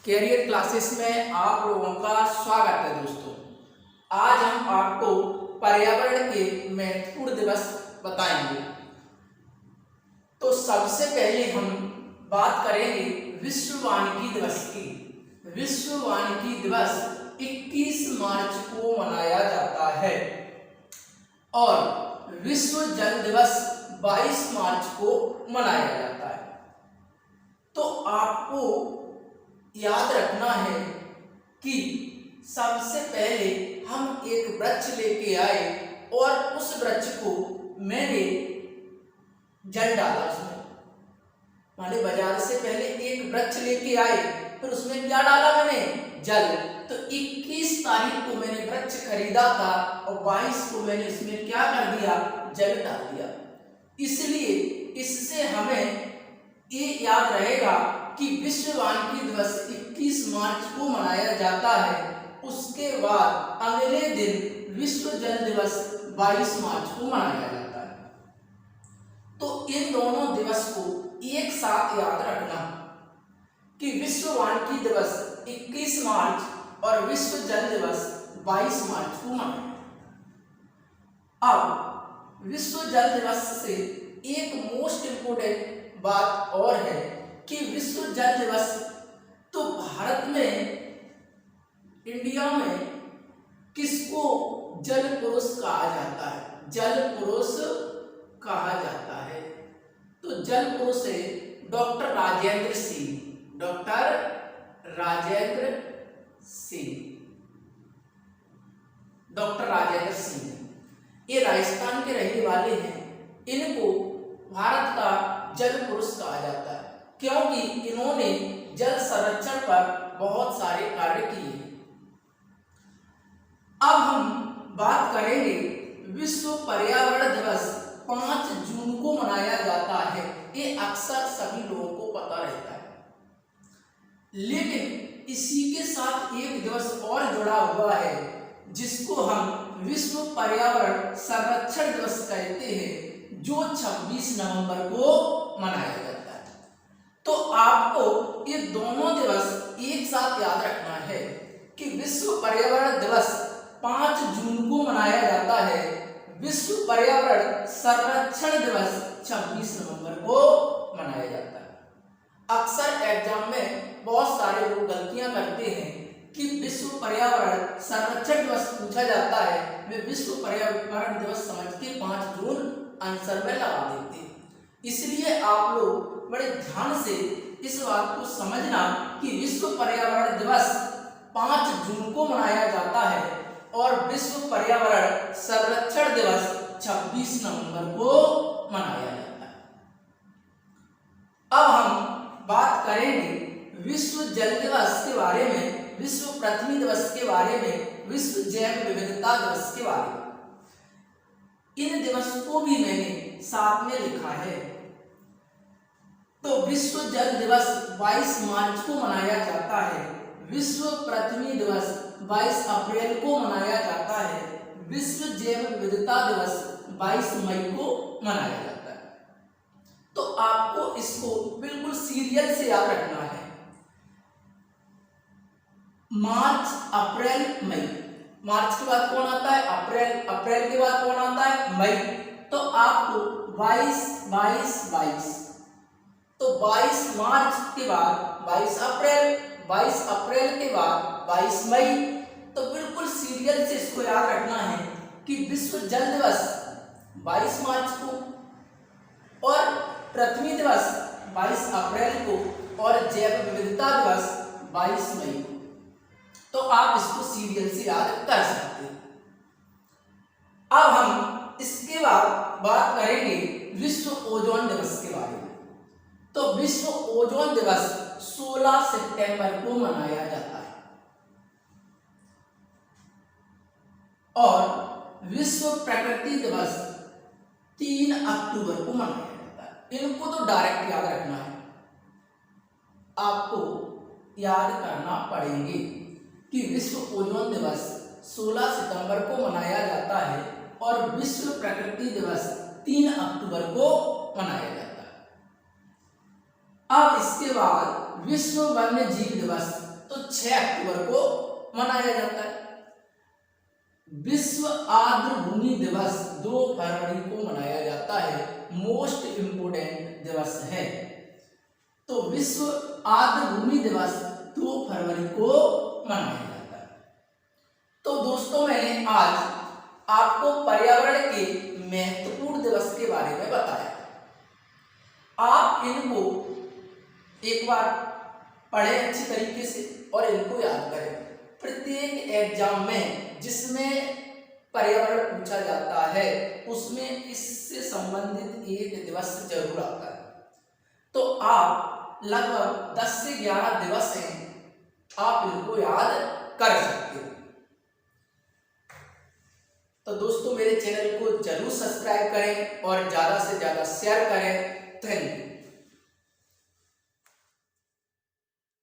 Career classes में आप लोगों का स्वागत है दोस्तों। आज हम आपको पर्यावरण के महत्वपूर्ण दिवस बताएंगे। तो सबसे पहले हम बात करेंगे विश्व वानिकी दिवस की। विश्व वानिकी दिवस 21 मार्च को मनाया जाता है और विश्व जल दिवस 22 मार्च को मनाया जाता है। तो आपको याद रखना है कि सबसे पहले हम एक वृक्ष लेके आए और उस वृक्ष को मैंने जल डाला उसमें। माने बाजार से पहले एक वृक्ष लेके आए, फिर उसमें क्या डाला मैंने? जल। तो 21 तारीख को मैंने वृक्ष खरीदा था और 22 को मैंने उसमें क्या कर दिया? जल डाल दिया। इसलिए इससे हमें ये याद रहेगा कि विश्व वानिकी दिवस 21 मार्च को मनाया जाता है। उसके बाद अगले दिन विश्व जल दिवस 22 मार्च को मनाया जाता है। तो इन दोनों दिवस को एक साथ याद रखना कि विश्व वानिकी दिवस 21 मार्च और विश्व जल दिवस 22 मार्च को मनाया। अब विश्व जल दिवस से एक मोस्ट इंपोर्टेंट बात और है कि विश्व जल दिवस तो भारत में, इंडिया में किसको जल पुरुष कहा जाता है? जल पुरुष कहा जाता है। तो जल पुरुष है doctor Rajendra Singh. Doctor Rajendra Singh, doctor Rajendra Singh ये राजस्थान के रहने वाले हैं। इनको भारत का जल पुरुष कहा जाता है क्योंकि इन्होंने जल संरक्षण पर बहुत सारे कार्य किए। अब हम बात करेंगे विश्व पर्यावरण दिवस 5 जून को मनाया जाता है। ये अक्सर सभी लोगों को पता रहता है, लेकिन इसी के साथ एक दिवस और जुड़ा हुआ है जिसको हम विश्व पर्यावरण संरक्षण दिवस कहते हैं, जो 26 नवंबर को मनाया जाता है। तो आपको ये दोनों दिवस एक साथ याद रखना है कि विश्व पर्यावरण दिवस 5 जून को मनाया जाता है, विश्व पर्यावरण संरक्षण दिवस 26 नवंबर को मनाया जाता है। अक्सर एग्जाम में बहुत सारे लोग गलतियां करते हैं कि विश्व पर्यावरण संरक्षण दिवस पूछा जाता है, वे विश्व पर्यावरण दिवस समझ के 5 जून आंसर में लगा देते हैं। इसलिए आप लोग बड़े ध्यान से इस बात को समझना कि विश्व पर्यावरण दिवस 5 जून को मनाया जाता है और विश्व पर्यावरण संरक्षण दिवस 26 नवंबर को मनाया जाता है। अब हम बात करेंगे विश्व जल दिवस के बारे में, विश्व पृथ्वी दिवस के बारे में, विश्व जैव विविधता दिवस के बारे में। इन दिवसों को भी मैंने साथ में लिखा है। तो विश्व जल दिवस 22 मार्च को मनाया जाता है, विश्व पृथ्वी दिवस 22 अप्रैल को मनाया जाता है, विश्व जैव विविधता दिवस 22 मई को मनाया जाता है। तो आपको इसको बिल्कुल सीरियल से याद रखना है। मार्च, अप्रैल, मई। मार्च के बाद कौन आता है? अप्रैल। अप्रैल के बाद कौन आता है? मई। तो आपको 22, 22, 22। तो 22 मार्च के बाद 22 अप्रैल, 22 अप्रैल के बाद 22 मई। तो बिल्कुल सीरियल से इसको याद रखना है कि विश्व जल दिवस 22 मार्च को और पृथ्वी दिवस 22 अप्रैल को और जैव विविधता दिवस 22 मई को। तो आप इसको सीरियल से याद कर सकते हैं। अब हम इसके बाद बात करेंगे विश्व ओजोन दिवस के बारे में। तो विश्व ओजोन दिवस 16 सितंबर को मनाया जाता है और विश्व प्रकृति दिवस 3 अक्टूबर को मनाया जाता है। इनको तो डायरेक्ट याद रखना है, आपको याद करना पड़ेंगे कि विश्व ओजोन दिवस 16 सितंबर को मनाया जाता है और विश्व प्रकृति दिवस 3 अक्टूबर को मनाया जाता है। अब इसके बाद विश्व वन्य जीव दिवस तो 6 अक्टूबर को मनाया जाता है। विश्व आर्द्रभूमि दिवस 2 फरवरी को मनाया जाता है, मोस्ट इम्पोर्टेंट दिवस है। तो विश्व आर्द्रभूमि दिवस 2 फरवरी को मनाया जाता है। तो दोस्तों मैंने आज आपको पर्यावरण के महत्वपूर्ण दिवस के बारे में बताया। आप इनको एक बार पढ़ें अच्छी तरीके से और इनको याद करें। प्रत्येक एग्जाम में जिसमें पर्यावरण पूछा जाता है उसमें इससे संबंधित एक दिवस जरूर आता है। तो आप लगभग 10 से 11 दिवस हैं, आप इनको याद कर सकते हो। तो दोस्तों मेरे चैनल को जरूर सब्सक्राइब करें और ज़्यादा से ज़्यादा शेयर करें। Thank you.